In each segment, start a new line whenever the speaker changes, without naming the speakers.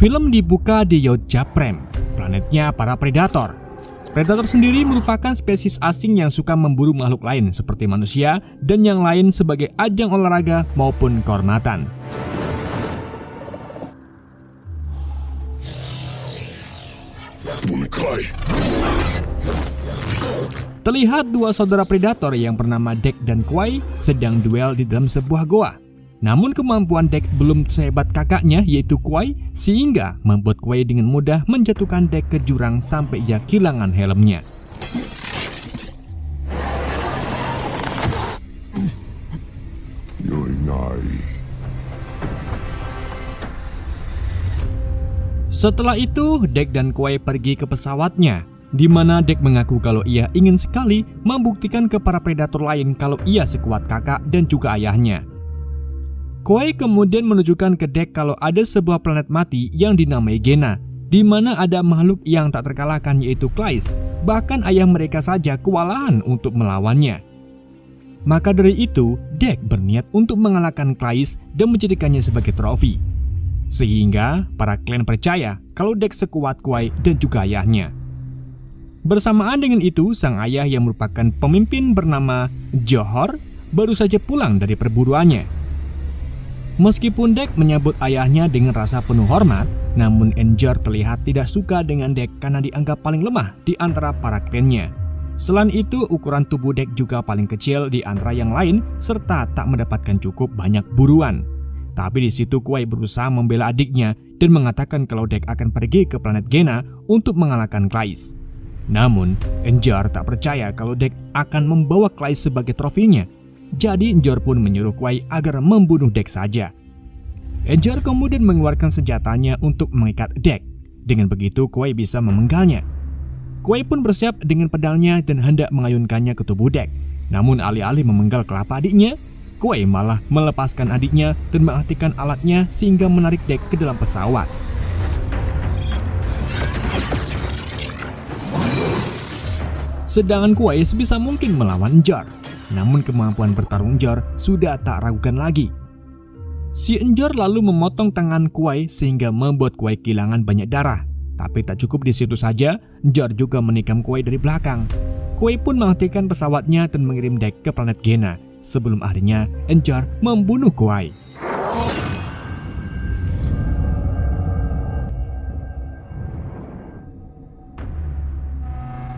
Film dibuka di Yotja Prem, planetnya para predator. Predator sendiri merupakan spesies asing yang suka memburu makhluk lain seperti manusia dan yang lain sebagai ajang olahraga maupun kehormatan. Terlihat dua saudara predator yang bernama Dek dan Kwai sedang duel di dalam sebuah goa. Namun kemampuan Dek belum sehebat kakaknya yaitu Kwai, sehingga membuat Kwai dengan mudah menjatuhkan Dek ke jurang sampai ia kehilangan helmnya. Setelah itu, Dek dan Kwai pergi ke pesawatnya, di mana Dek mengaku kalau ia ingin sekali membuktikan ke para predator lain kalau ia sekuat kakak dan juga ayahnya. Kwai kemudian menunjukkan ke Dek kalau ada sebuah planet mati yang dinamai Gena, di mana ada makhluk yang tak terkalahkan yaitu Kleist. Bahkan ayah mereka saja kewalahan untuk melawannya. Maka dari itu, Dek berniat untuk mengalahkan Kleist dan menjadikannya sebagai trofi. Sehingga para klan percaya kalau Dek sekuat Kwai dan juga ayahnya. Bersamaan dengan itu, sang ayah yang merupakan pemimpin bernama Johor baru saja pulang dari perburuannya. Meskipun Dek menyambut ayahnya dengan rasa penuh hormat, namun Enjor terlihat tidak suka dengan Dek karena dianggap paling lemah di antara para klannya. Selain itu, ukuran tubuh Dek juga paling kecil di antara yang lain serta tak mendapatkan cukup banyak buruan. Tapi di situ Kwai berusaha membela adiknya dan mengatakan kalau Dek akan pergi ke planet Gena untuk mengalahkan Kleist. Namun, Enjor tak percaya kalau Dek akan membawa Kleist sebagai trofinya. Jadi Enjor pun menyuruh Kwai agar membunuh Dek saja. Enjor kemudian mengeluarkan senjatanya untuk mengikat Dek. Dengan begitu Kwai bisa memenggalnya. Kwai pun bersiap dengan pedangnya dan hendak mengayunkannya ke tubuh Dek. Namun alih-alih memenggal kelapa adiknya, Kwai malah melepaskan adiknya dan mengaktifkan alatnya sehingga menarik Dek ke dalam pesawat. Sedangkan Kwai sebisa mungkin melawan Enjor. Namun kemampuan bertarung Enjor sudah tak ragukan lagi. Si Enjor lalu memotong tangan Kwai sehingga membuat Kwai kehilangan banyak darah. Tapi tak cukup di situ saja, Enjor juga menikam Kwai dari belakang. Kwai pun mengaktifkan pesawatnya dan mengirim Dek ke planet Gena. Sebelum akhirnya Enjor membunuh Kwai.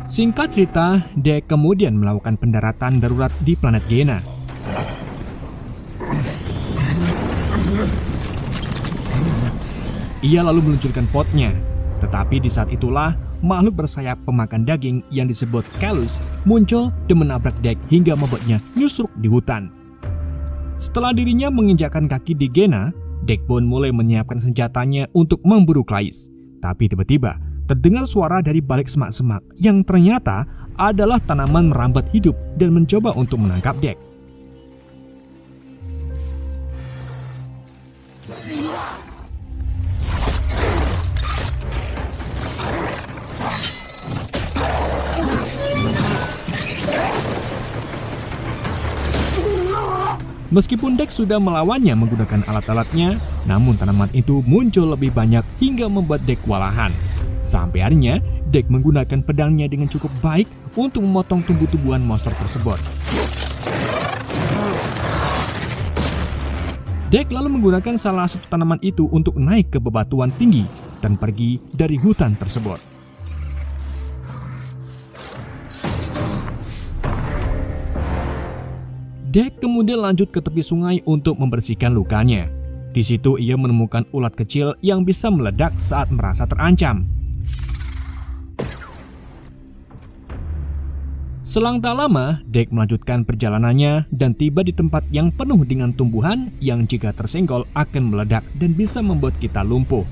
Singkat cerita, Dek kemudian melakukan pendaratan darurat di planet Gena. Ia lalu meluncurkan potnya, tetapi di saat itulah makhluk bersayap pemakan daging yang disebut Kalus muncul dan menabrak Dek hingga membuatnya nyusruk di hutan. Setelah dirinya menginjakkan kaki di Gena, Dek pun mulai menyiapkan senjatanya untuk memburu Kleist. Tapi tiba-tiba terdengar suara dari balik semak-semak yang ternyata adalah tanaman merambat hidup dan mencoba untuk menangkap Dek. Meskipun Dek sudah melawannya menggunakan alat-alatnya, namun tanaman itu muncul lebih banyak hingga membuat Dek kewalahan. Sampai akhirnya, Dek menggunakan pedangnya dengan cukup baik untuk memotong tumbuh-tumbuhan monster tersebut. Dek lalu menggunakan salah satu tanaman itu untuk naik ke bebatuan tinggi dan pergi dari hutan tersebut. Dek kemudian lanjut ke tepi sungai untuk membersihkan lukanya. Di situ ia menemukan ulat kecil yang bisa meledak saat merasa terancam. Selang tak lama, Dek melanjutkan perjalanannya dan tiba di tempat yang penuh dengan tumbuhan yang jika tersenggol akan meledak dan bisa membuat kita lumpuh.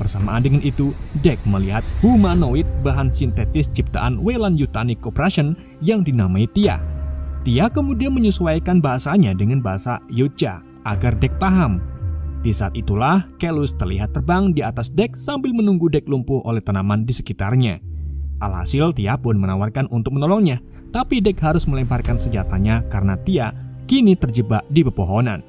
Bersamaan dengan itu, Dek melihat humanoid bahan sintetis ciptaan Weyland Yutani Corporation yang dinamai Tia. Tia kemudian menyesuaikan bahasanya dengan bahasa Yotja agar Dek paham. Di saat itulah, Kalus terlihat terbang di atas Dek sambil menunggu Dek lumpuh oleh tanaman di sekitarnya. Alhasil Tia pun menawarkan untuk menolongnya, tapi Dek harus melemparkan senjatanya karena Tia kini terjebak di pepohonan.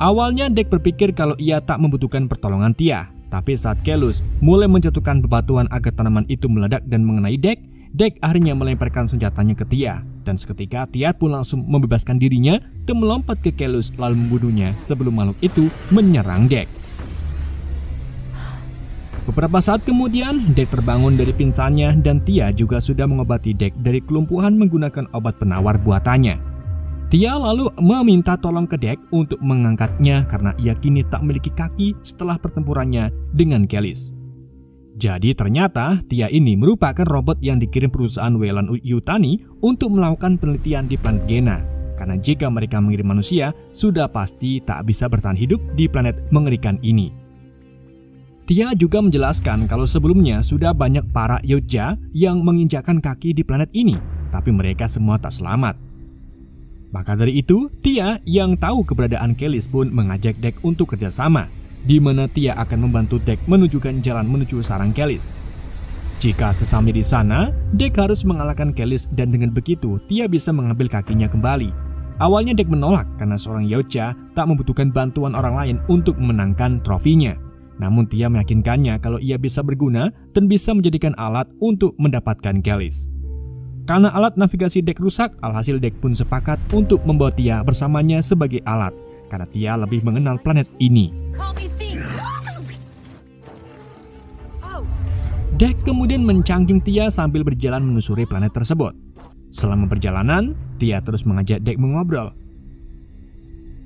Awalnya Dek berpikir kalau ia tak membutuhkan pertolongan Tia, Tapi saat Kelus mulai menjatuhkan bebatuan agar tanaman itu meledak dan mengenai Deck, Deck akhirnya melemparkan senjatanya ke Tia. Dan seketika Tia pun langsung membebaskan dirinya dan melompat ke Kelus lalu membunuhnya sebelum makhluk itu menyerang Deck. Beberapa saat kemudian, Deck terbangun dari pingsannya dan Tia juga sudah mengobati Deck dari kelumpuhan menggunakan obat penawar buatannya. Tia lalu meminta tolong ke Deck untuk mengangkatnya karena ia kini tak memiliki kaki setelah pertempurannya dengan Kellis. Jadi ternyata Tia ini merupakan robot yang dikirim perusahaan Weyland-Yutani untuk melakukan penelitian di planet Gena. Karena jika mereka mengirim manusia, sudah pasti tak bisa bertahan hidup di planet mengerikan ini. Tia juga menjelaskan kalau sebelumnya sudah banyak para Yoja yang menginjakkan kaki di planet ini, tapi mereka semua tak selamat. Maka dari itu, Tia yang tahu keberadaan Kellis pun mengajak Deck untuk kerjasama, di mana Tia akan membantu Deck menunjukkan jalan menuju sarang Kellis. Jika sesamanya di sana, Deck harus mengalahkan Kellis dan dengan begitu Tia bisa mengambil kakinya kembali. Awalnya Deck menolak karena seorang Yautja tak membutuhkan bantuan orang lain untuk memenangkan trofinya. Namun Tia meyakinkannya kalau ia bisa berguna dan bisa menjadikan alat untuk mendapatkan Kellis. Karena alat navigasi Deck rusak, alhasil Deck pun sepakat untuk membawa Tia bersamanya sebagai alat, karena Tia lebih mengenal planet ini. Deck kemudian mencangking Tia sambil berjalan menyusuri planet tersebut. Selama perjalanan, Tia terus mengajak Deck mengobrol.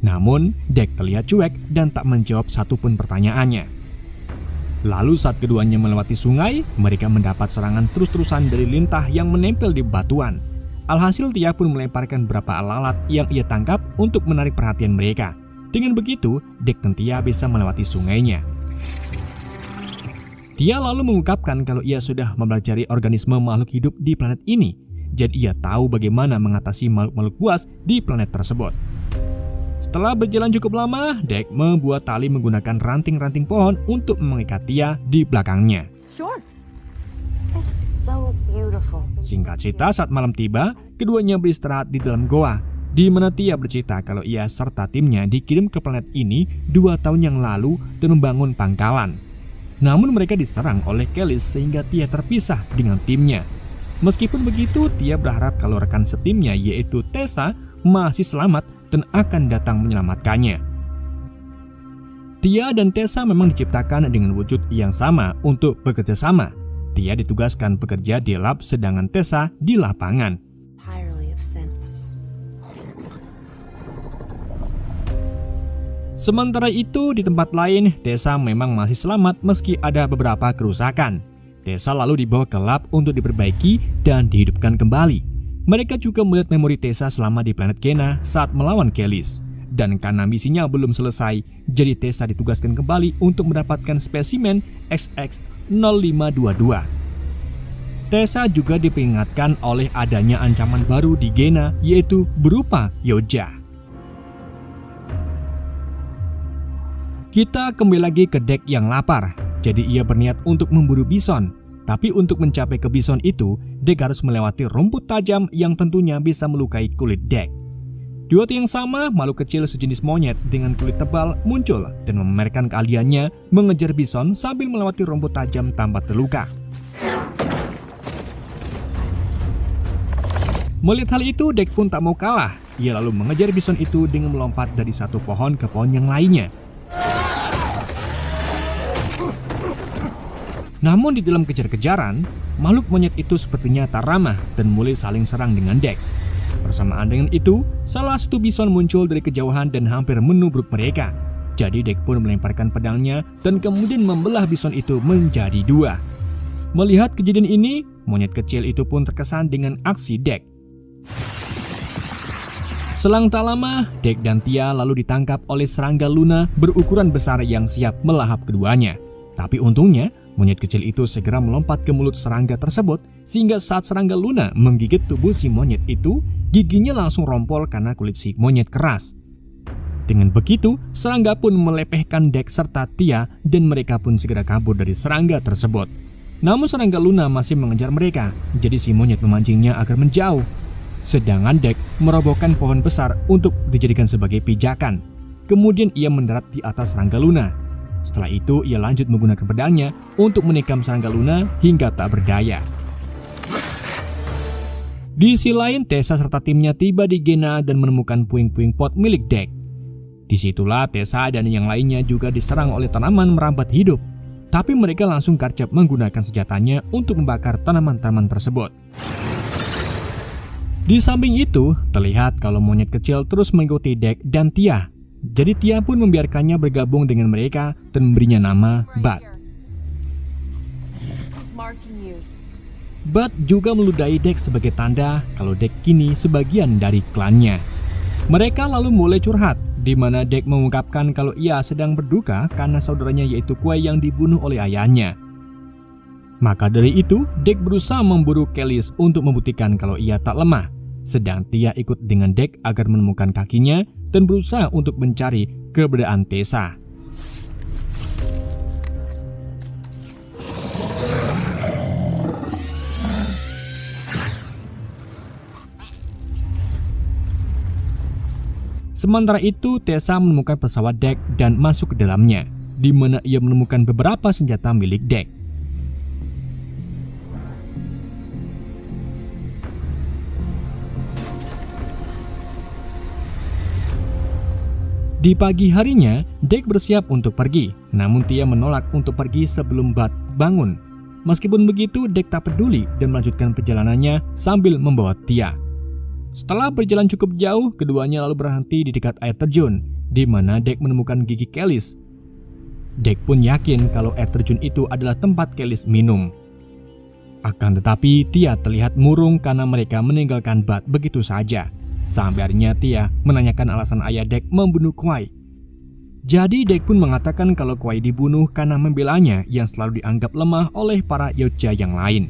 Namun, Deck terlihat cuek dan tak menjawab satupun pertanyaannya. Lalu saat keduanya melewati sungai, mereka mendapat serangan terus-terusan dari lintah yang menempel di batuan. Alhasil Tia pun melemparkan beberapa lalat yang ia tangkap untuk menarik perhatian mereka. Dengan begitu, Deck dan Tia bisa melewati sungainya. Tia lalu mengungkapkan kalau ia sudah mempelajari organisme makhluk hidup di planet ini. Jadi ia tahu bagaimana mengatasi makhluk-makhluk buas di planet tersebut. Setelah berjalan cukup lama, Deck membuat tali menggunakan ranting-ranting pohon untuk mengikat Tia di belakangnya. Singkat cerita, saat malam tiba, keduanya beristirahat di dalam goa, di mana Tia bercerita kalau ia serta timnya dikirim ke planet ini 2 tahun yang lalu dan membangun pangkalan. Namun mereka diserang oleh Kellis sehingga Tia terpisah dengan timnya. Meskipun begitu, Tia berharap kalau rekan setimnya yaitu Tessa masih selamat dan akan datang menyelamatkannya. Tia dan Tessa memang diciptakan dengan wujud yang sama untuk bekerja sama. Tia ditugaskan bekerja di lab sedangkan Tessa di lapangan. Sementara itu di tempat lain, Tessa memang masih selamat meski ada beberapa kerusakan. Tessa lalu dibawa ke lab untuk diperbaiki dan dihidupkan kembali. Mereka juga melihat memori Tessa selama di planet Gena saat melawan Kellis. Dan karena misinya belum selesai, jadi Tessa ditugaskan kembali untuk mendapatkan spesimen XX0522. Tessa juga diperingatkan oleh adanya ancaman baru di Gena, yaitu berupa Yoja. Kita kembali lagi ke Deck yang lapar, jadi ia berniat untuk memburu bison. Tapi untuk mencapai ke bison itu, Deck harus melewati rumput tajam yang tentunya bisa melukai kulit Deck. Di waktu yang sama, makhluk kecil sejenis monyet dengan kulit tebal muncul dan memamerkan keahliannya mengejar bison sambil melewati rumput tajam tanpa terluka. Melihat hal itu, Deck pun tak mau kalah. Ia lalu mengejar bison itu dengan melompat dari satu pohon ke pohon yang lainnya. Namun di dalam kejar-kejaran, makhluk monyet itu sepertinya tak ramah dan mulai saling serang dengan Deck. Bersamaan dengan itu, salah satu bison muncul dari kejauhan dan hampir menubruk mereka. Jadi Deck pun melemparkan pedangnya dan kemudian membelah bison itu menjadi 2. Melihat kejadian ini, monyet kecil itu pun terkesan dengan aksi Deck. Selang tak lama, Deck dan Tia lalu ditangkap oleh serangga Luna berukuran besar yang siap melahap keduanya. Tapi untungnya, monyet kecil itu segera melompat ke mulut serangga tersebut, sehingga saat serangga Luna menggigit tubuh si monyet itu, giginya langsung rompol karena kulit si monyet keras. Dengan begitu, serangga pun melepehkan Deck serta Tia dan mereka pun segera kabur dari serangga tersebut. Namun serangga Luna masih mengejar mereka, jadi si monyet memancingnya agar menjauh. Sedangkan Deck merobohkan pohon besar untuk dijadikan sebagai pijakan. Kemudian ia mendarat di atas serangga Luna. Setelah itu ia lanjut menggunakan pedangnya untuk menikam sang Galuna hingga tak berdaya. Di sisi lain, Tessa serta timnya tiba di Gena dan menemukan puing-puing pot milik Deck. Disitulah Tessa dan yang lainnya juga diserang oleh tanaman merambat hidup. Tapi mereka langsung garcep menggunakan senjatanya untuk membakar tanaman-tanaman tersebut. Di samping itu, terlihat kalau monyet kecil terus mengikuti Deck dan Tia. Jadi Tia pun membiarkannya bergabung dengan mereka dan memberinya nama Bud. Bud juga meludahi Deck sebagai tanda kalau Deck kini sebagian dari klannya. Mereka lalu mulai curhat, di mana Deck mengungkapkan kalau ia sedang berduka karena saudaranya yaitu Kuai yang dibunuh oleh ayahnya. Maka dari itu, Deck berusaha memburu Kelis untuk membuktikan kalau ia tak lemah. Sedang Tia ikut dengan Deck agar menemukan kakinya dan berusaha untuk mencari keberadaan Tessa. Sementara itu, Tessa menemukan pesawat Deck dan masuk ke dalamnya, di mana ia menemukan beberapa senjata milik Deck. Di pagi harinya, Deck bersiap untuk pergi, namun Tia menolak untuk pergi sebelum Bud bangun. Meskipun begitu, Deck tak peduli dan melanjutkan perjalanannya sambil membawa Tia. Setelah berjalan cukup jauh, keduanya lalu berhenti di dekat air terjun, di mana Deck menemukan gigi Kelis. Deck pun yakin kalau air terjun itu adalah tempat Kelis minum. Akan tetapi, Tia terlihat murung karena mereka meninggalkan Bud begitu saja. Sampai akhirnya Tia menanyakan alasan ayah Deck membunuh Kuai. Jadi Deck pun mengatakan kalau Kuai dibunuh karena membelanya yang selalu dianggap lemah oleh para Yautja yang lain.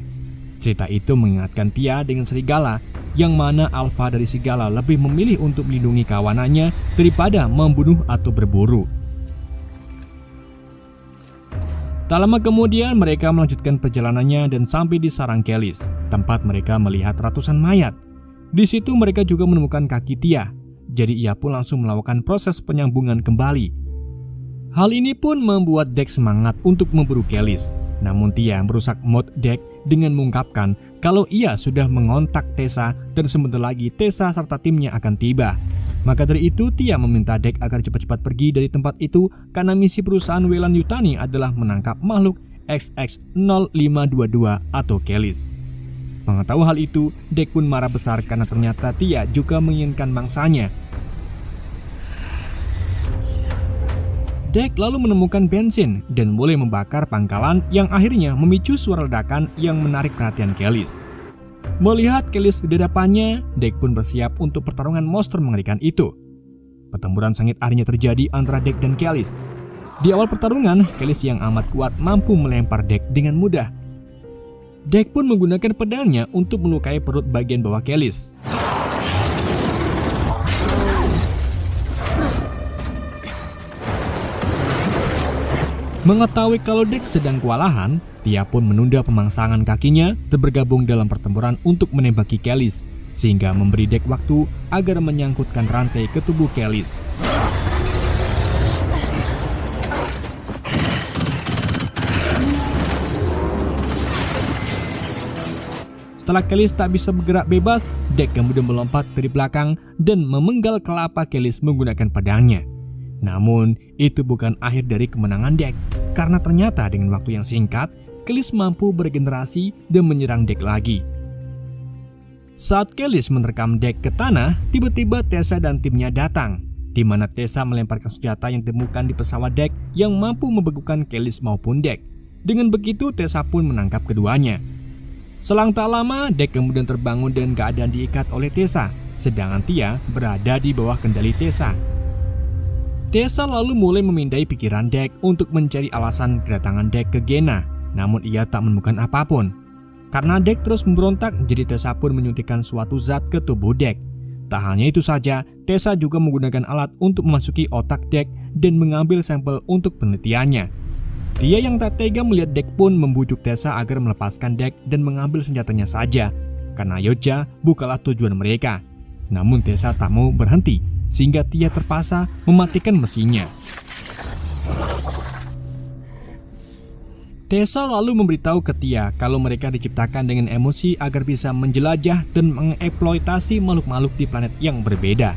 Cerita itu mengingatkan Tia dengan serigala, yang mana alfa dari serigala lebih memilih untuk melindungi kawanannya daripada membunuh atau berburu. Tak lama kemudian mereka melanjutkan perjalanannya dan sampai di sarang Kelis, tempat mereka melihat ratusan mayat. Di situ mereka juga menemukan kaki Tia, jadi ia pun langsung melakukan proses penyambungan kembali. Hal ini pun membuat Deck semangat untuk memburu Kelis. Namun Tia merusak mood Deck dengan mengungkapkan kalau ia sudah mengontak Tessa dan sebentar lagi Tessa serta timnya akan tiba. Maka dari itu Tia meminta Deck agar cepat-cepat pergi dari tempat itu karena misi perusahaan Weyland Yutani adalah menangkap makhluk XX0522 atau Kelis. Mengetahui hal itu, Deck pun marah besar karena ternyata Tia juga menginginkan mangsanya. Deck lalu menemukan bensin dan mulai membakar pangkalan yang akhirnya memicu suara ledakan yang menarik perhatian Kelis. Melihat Kelis di depannya, Deck pun bersiap untuk pertarungan monster mengerikan itu. Pertempuran sengit akhirnya terjadi antara Deck dan Kelis. Di awal pertarungan, Kelis yang amat kuat mampu melempar Deck dengan mudah. Deck pun menggunakan pedangnya untuk melukai perut bagian bawah Kelis. Mengetahui kalau Deck sedang kewalahan, Tia pun menunda pemangsangan kakinya dan bergabung dalam pertempuran untuk menembaki Kelis, sehingga memberi Deck waktu agar menyangkutkan rantai ke tubuh Kelis. Setelah Kelis tak bisa bergerak bebas, Deck kemudian melompat dari belakang dan memenggal kelapa Kelis menggunakan pedangnya. Namun, itu bukan akhir dari kemenangan Deck, karena ternyata dengan waktu yang singkat, Kelis mampu beregenerasi dan menyerang Deck lagi. Saat Kelis menerkam Deck ke tanah, tiba-tiba Tessa dan timnya datang, di mana Tessa melemparkan senjata yang ditemukan di pesawat Deck yang mampu membekukan Kelis maupun Deck. Dengan begitu, Tessa pun menangkap keduanya. Selang tak lama, Deck kemudian terbangun dengan keadaan diikat oleh Tessa, sedangkan Tia berada di bawah kendali Tessa. Tessa lalu mulai memindai pikiran Deck untuk mencari alasan kedatangan Deck ke Gena, namun ia tak menemukan apapun. Karena Deck terus memberontak, jadi Tessa pun menyuntikkan suatu zat ke tubuh Deck. Tak hanya itu saja, Tessa juga menggunakan alat untuk memasuki otak Deck dan mengambil sampel untuk penelitiannya. Tia yang tak tega melihat Deck pun membujuk Tessa agar melepaskan Deck dan mengambil senjatanya saja, karena Yautja bukanlah tujuan mereka. Namun Tessa tak mau berhenti, sehingga Tia terpaksa mematikan mesinnya. Tessa lalu memberitahu ke Tia kalau mereka diciptakan dengan emosi agar bisa menjelajah dan mengeksploitasi makhluk-makhluk di planet yang berbeda.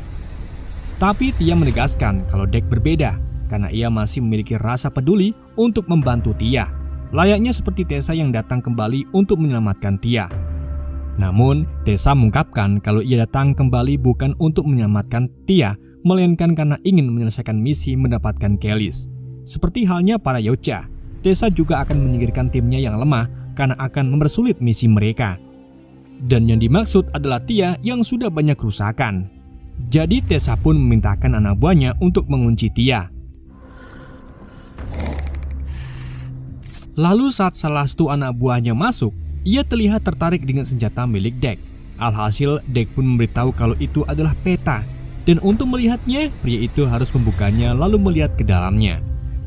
Tapi Tia menegaskan kalau Dek berbeda karena ia masih memiliki rasa peduli untuk membantu Tia, layaknya seperti Tessa yang datang kembali untuk menyelamatkan Tia. Namun, Tessa mengungkapkan kalau ia datang kembali bukan untuk menyelamatkan Tia, melainkan karena ingin menyelesaikan misi mendapatkan Kelis. Seperti halnya para Yocha, Tessa juga akan menyingkirkan timnya yang lemah karena akan mempersulit misi mereka. Dan yang dimaksud adalah Tia yang sudah banyak kerusakan. Jadi Tessa pun memintakan anak buahnya untuk mengunci Tia. Lalu saat salah satu anak buahnya masuk, ia terlihat tertarik dengan senjata milik Dek. Alhasil Dek pun memberitahu kalau itu adalah peta. Dan untuk melihatnya, pria itu harus membukanya lalu melihat ke dalamnya.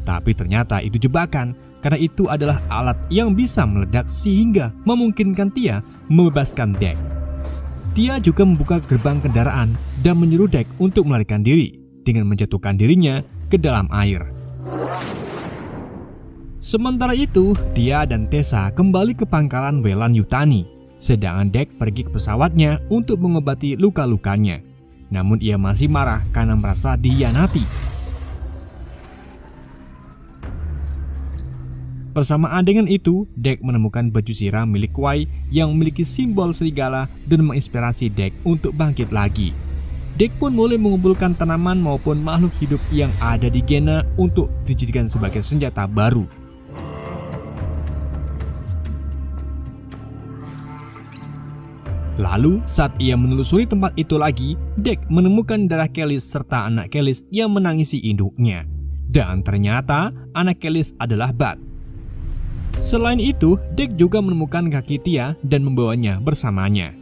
Tapi ternyata itu jebakan, karena itu adalah alat yang bisa meledak sehingga memungkinkan Tia membebaskan Dek. Tia juga membuka gerbang kendaraan dan menyuruh Dek untuk melarikan diri dengan menjatuhkan dirinya ke dalam air. Sementara itu, Tia dan Tessa kembali ke pangkalan Weyland-Yutani, sedangkan Dek pergi ke pesawatnya untuk mengobati luka-lukanya. Namun ia masih marah karena merasa dikhianati. Bersamaan dengan itu, Dek menemukan baju siram milik Kwai yang memiliki simbol serigala dan menginspirasi Dek untuk bangkit lagi. Dek pun mulai mengumpulkan tanaman maupun makhluk hidup yang ada di Gena untuk dijadikan sebagai senjata baru. Lalu, saat ia menelusuri tempat itu lagi, Dek menemukan darah Kelis serta anak Kelis yang menangisi induknya. Dan ternyata, anak Kelis adalah Bat. Selain itu, Dek juga menemukan kaki Tia dan membawanya bersamanya.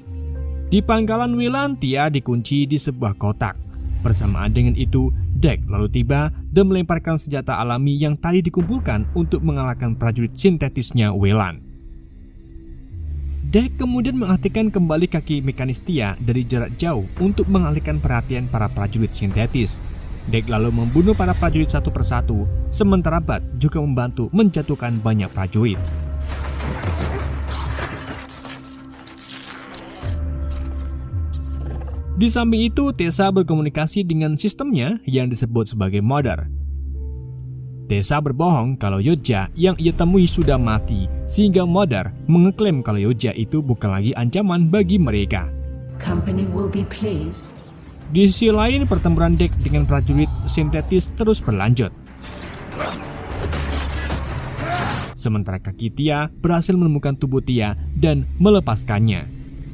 Di pangkalan Weyland, Tia dikunci di sebuah kotak. Bersamaan dengan itu, Dek lalu tiba dan melemparkan senjata alami yang tadi dikumpulkan untuk mengalahkan prajurit sintetisnya Weyland. Dek kemudian mengaktifkan kembali kaki mekanis Tia dari jarak jauh untuk mengalihkan perhatian para prajurit sintetis. Dek lalu membunuh para prajurit satu persatu, sementara Bat juga membantu menjatuhkan banyak prajurit. Di samping itu, Tessa berkomunikasi dengan sistemnya yang disebut sebagai Mother. Tessa berbohong kalau Yoja yang ia temui sudah mati, sehingga Mother mengeklaim kalau Yoja itu bukan lagi ancaman bagi mereka.
Company will be pleased.
Di sisi lain, pertempuran Dek dengan prajurit sintetis terus berlanjut. Sementara kaki Tia berhasil menemukan tubuh Tia dan melepaskannya.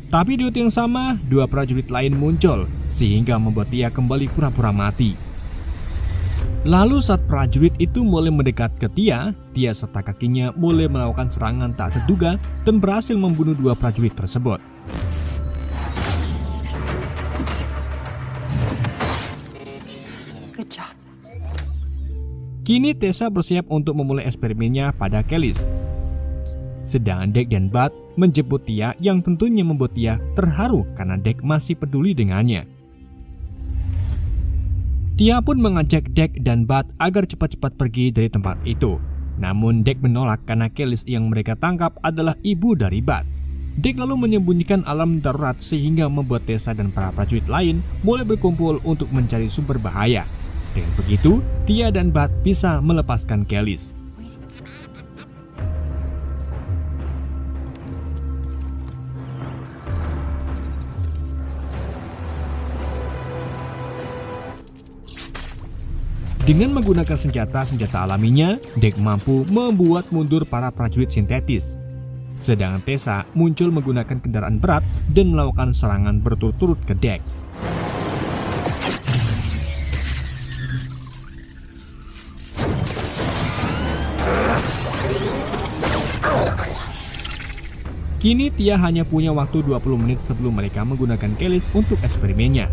Tapi di waktu yang sama, dua prajurit lain muncul, sehingga membuat Tia kembali pura-pura mati. Lalu saat prajurit itu mulai mendekat ke Tia, Tia serta kakinya mulai melakukan serangan tak terduga dan berhasil membunuh dua prajurit tersebut.
Good job.
Kini Tessa bersiap untuk memulai eksperimennya pada Kelis. Sedangkan Dek dan Bat menjemput Tia yang tentunya membuat Tia terharu karena Dek masih peduli dengannya. Tia pun mengajak Dek dan Bat agar cepat-cepat pergi dari tempat itu. Namun Dek menolak karena Kelis yang mereka tangkap adalah ibu dari Bat. Dek lalu menyembunyikan alarm darurat sehingga membuat Tessa dan para prajurit lain mulai berkumpul untuk mencari sumber bahaya. Dengan begitu, Tia dan Bat bisa melepaskan Kelis. Dengan menggunakan senjata alaminya, Dek mampu membuat mundur para prajurit sintetis. Sedangkan Tessa muncul menggunakan kendaraan berat dan melakukan serangan berturut-turut ke Dek. Kini Tia hanya punya waktu 20 menit sebelum mereka menggunakan Kelis untuk eksperimennya.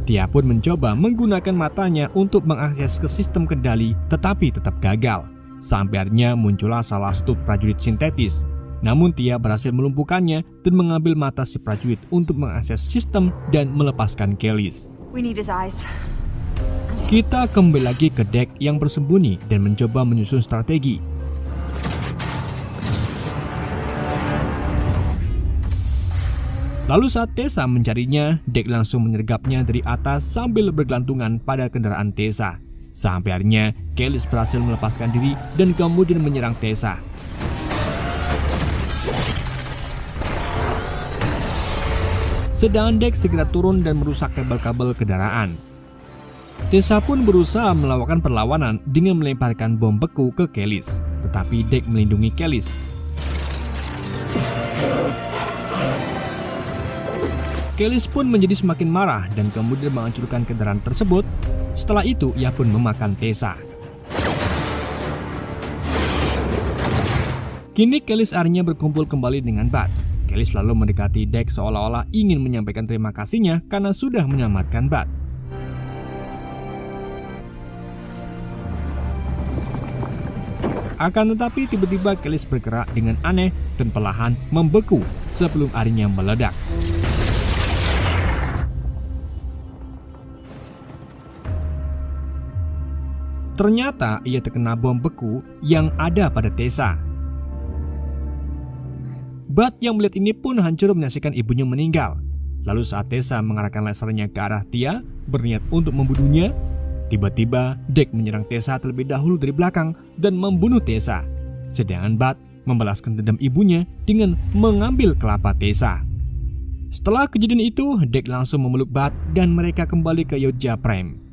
Tia pun mencoba menggunakan matanya untuk mengakses ke sistem kendali, tetapi tetap gagal. Sampai akhirnya muncullah salah satu prajurit sintetis. Namun Tia berhasil melumpuhkannya dan mengambil mata si prajurit untuk mengakses sistem dan melepaskan Kelis.
We need his eyes.
Kita kembali lagi ke Dek yang bersembunyi dan mencoba menyusun strategi. Lalu saat Tessa mencarinya, Dek langsung menyergapnya dari atas sambil bergelantungan pada kendaraan Tessa. Sampai akhirnya, Kelis berhasil melepaskan diri dan kemudian menyerang Tessa. Sedangkan Dek segera turun dan merusak kabel-kabel kendaraan. Tessa pun berusaha melakukan perlawanan dengan melemparkan bom beku ke Kelis, tetapi Dek melindungi Kelis. Kelis pun menjadi semakin marah dan kemudian menghancurkan kendaraan tersebut. Setelah itu, ia pun memakan Tessa. Kini Kelis akhirnya berkumpul kembali dengan Bud. Kelis lalu mendekati Dek seolah-olah ingin menyampaikan terima kasihnya karena sudah menyelamatkan Bud. Akan tetapi tiba-tiba Kelis bergerak dengan aneh dan perlahan membeku sebelum akhirnya meledak. Ternyata ia terkena bom beku yang ada pada Tessa. Bud yang melihat ini pun hancur menyaksikan ibunya meninggal. Lalu saat Tessa mengarahkan lasernya ke arah Tia, berniat untuk membunuhnya, tiba-tiba Dek menyerang Tessa terlebih dahulu dari belakang dan membunuh Tessa. Sedangkan Bud membalaskan dendam ibunya dengan mengambil kelapa Tessa. Setelah kejadian itu, Dek langsung memeluk Bud dan mereka kembali ke Yozja Prime.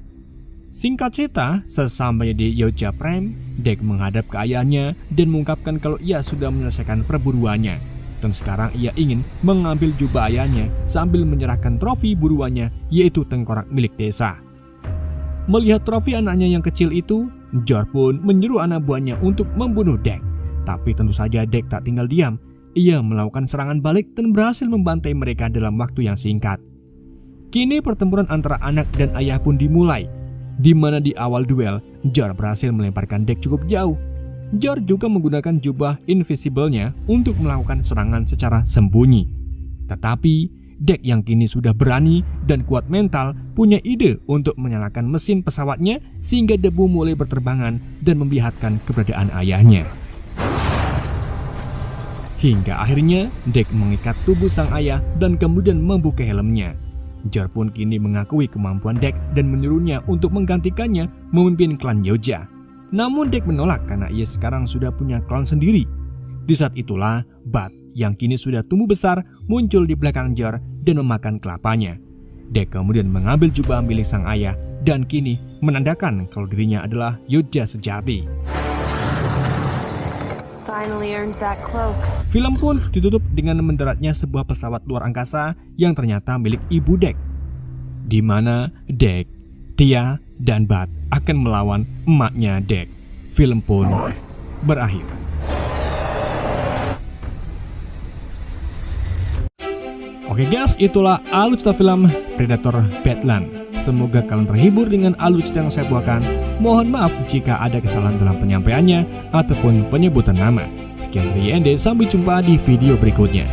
Singkat cerita, sesampainya di Yozja Prime, Dek menghadap ke ayahnya dan mengungkapkan kalau ia sudah menyelesaikan perburuannya. Dan sekarang ia ingin mengambil jubah ayahnya sambil menyerahkan trofi buruannya, yaitu tengkorak milik Tessa. Melihat trofi anaknya yang kecil itu, Jor pun menyuruh anak buahnya untuk membunuh Dek. Tapi tentu saja Dek tak tinggal diam. Ia melakukan serangan balik dan berhasil membantai mereka dalam waktu yang singkat. Kini pertempuran antara anak dan ayah pun dimulai, di mana di awal duel, Jor berhasil melemparkan Dek cukup jauh. Jor juga menggunakan jubah invisible-nya untuk melakukan serangan secara sembunyi. Tetapi, Dek yang kini sudah berani dan kuat mental punya ide untuk menyalakan mesin pesawatnya sehingga debu mulai berterbangan dan memperlihatkan keberadaan ayahnya. Hingga akhirnya, Dek mengikat tubuh sang ayah dan kemudian membuka helmnya. Jor pun kini mengakui kemampuan Dek dan menyuruhnya untuk menggantikannya memimpin klan Yozja. Namun Dek menolak karena ia sekarang sudah punya klan sendiri. Di saat itulah Bud yang kini sudah tumbuh besar muncul di belakang Jor dan memakan kelapanya. Dek kemudian mengambil jubah milik sang ayah dan kini menandakan kalau dirinya adalah Yozja sejati. Film pun ditutup dengan mendaratnya sebuah pesawat luar angkasa yang ternyata milik ibu Dek, di mana Dek, Tia, dan Bud akan melawan emaknya Dek. Film pun berakhir. Oke guys, itulah alur cerita film Predator Badlands. Semoga kalian terhibur dengan alur cerita yang saya bawakan. Mohon maaf jika ada kesalahan dalam penyampaiannya ataupun penyebutan nama. Sekian dari YND, sampai jumpa di video berikutnya.